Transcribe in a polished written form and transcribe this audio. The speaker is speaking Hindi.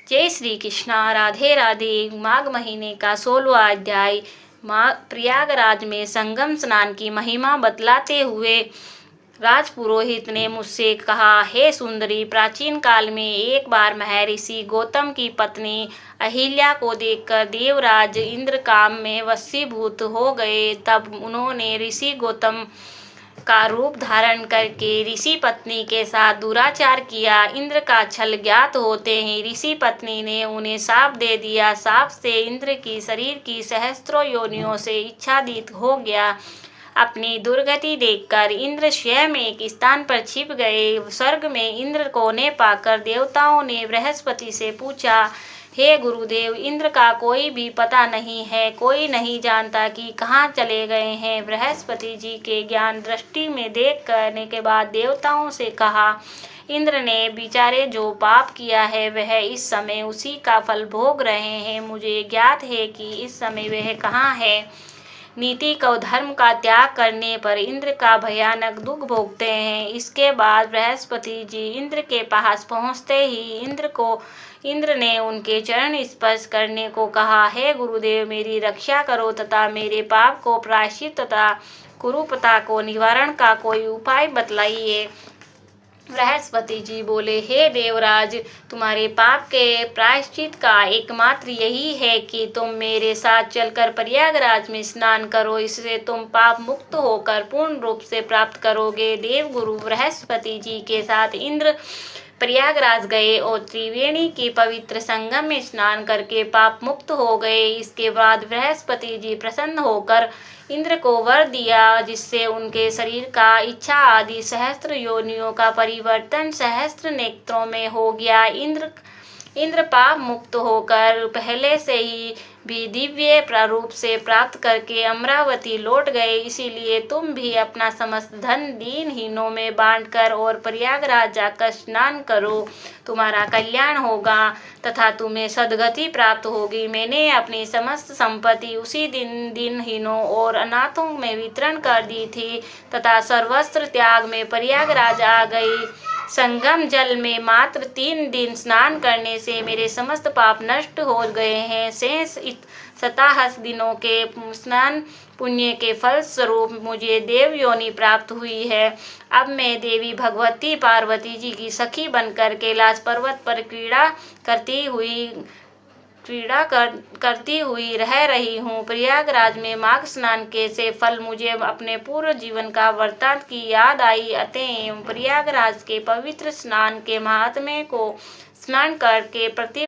जय श्री कृष्णा। राधे राधे। माघ महीने का 16वां अध्याय। प्रयागराज में संगम स्नान की महिमा बतलाते हुए राजपुरोहित ने मुझसे कहा, हे सुंदरी, प्राचीन काल में एक बार महर्षि गौतम की पत्नी अहिल्या को देखकर देवराज इंद्र काम में वशीभूत हो गए। तब उन्होंने ऋषि गौतम का रूप धारण करके ऋषि पत्नी के साथ दुराचार किया। इंद्र का छल ज्ञात होते ही ऋषि पत्नी ने उन्हें शाप दे दिया। शाप से इंद्र की शरीर की सहस्त्रों योनियों से इच्छादित हो गया। अपनी दुर्गति देखकर इंद्र स्वयं एक स्थान पर छिप गए। स्वर्ग में इंद्र को ने पाकर देवताओं ने बृहस्पति से पूछा, हे गुरुदेव, इंद्र का कोई भी पता नहीं है, कोई नहीं जानता कि कहाँ चले गए हैं। बृहस्पति जी के ज्ञान दृष्टि में देख करने के बाद देवताओं से कहा, इंद्र ने बेचारे जो पाप किया है वह इस समय उसी का फल भोग रहे हैं। मुझे ज्ञात है कि इस समय वह कहाँ है। नीति को धर्म का त्याग करने पर इंद्र का भयानक दुख भोगते हैं। इसके बाद बृहस्पति जी इंद्र के पास पहुँचते ही इंद्र ने उनके चरण स्पर्श करने को कहा, हे गुरुदेव, मेरी रक्षा करो तथा मेरे पाप को प्रायश्चित तथा कुरूपता को निवारण का कोई उपाय बतलाइए। बृहस्पति जी बोले, हे देवराज, तुम्हारे पाप के प्रायश्चित का एकमात्र यही है कि तुम मेरे साथ चलकर प्रयागराज में स्नान करो। इससे तुम पाप मुक्त होकर पूर्ण रूप से प्राप्त करोगे। देवगुरु बृहस्पति जी के साथ इंद्र प्रयागराज गए और त्रिवेणी की पवित्र संगम में स्नान करके पाप मुक्त हो गए। इसके बाद बृहस्पति जी प्रसन्न होकर इंद्र को वर दिया, जिससे उनके शरीर का इच्छा आदि सहस्त्र योनियों का परिवर्तन सहस्त्र नेत्रों में हो गया। इंद्र पाप मुक्त होकर पहले से ही भी दिव्य प्रारूप से प्राप्त करके अमरावती लौट गए। इसीलिए तुम भी अपना समस्त धन दीनहीनों में बांटकर और प्रयागराज जाकर स्नान करो। तुम्हारा कल्याण होगा तथा तुम्हें सद्गति प्राप्त होगी। मैंने अपनी समस्त संपत्ति उसी दिन दीनहीनों और अनाथों में वितरण कर दी थी तथा सर्वस्त्र त्याग में प्रयागराज आ गई। संगम जल में मात्र 3 दिन स्नान करने से मेरे समस्त पाप नष्ट हो गए हैं। शेष 27 दिनों के स्नान पुण्य के फल स्वरूप मुझे देव योनि प्राप्त हुई है। अब मैं देवी भगवती पार्वती जी की सखी बनकर कैलाश पर्वत पर करती हुई रह रही हूँ। प्रयागराज में माघ स्नान के से फल मुझे अपने पूर्व जीवन का वृत्तांत की याद आई। अतएव प्रयागराज के पवित्र स्नान के महात्म्य को स्नान करके प्रति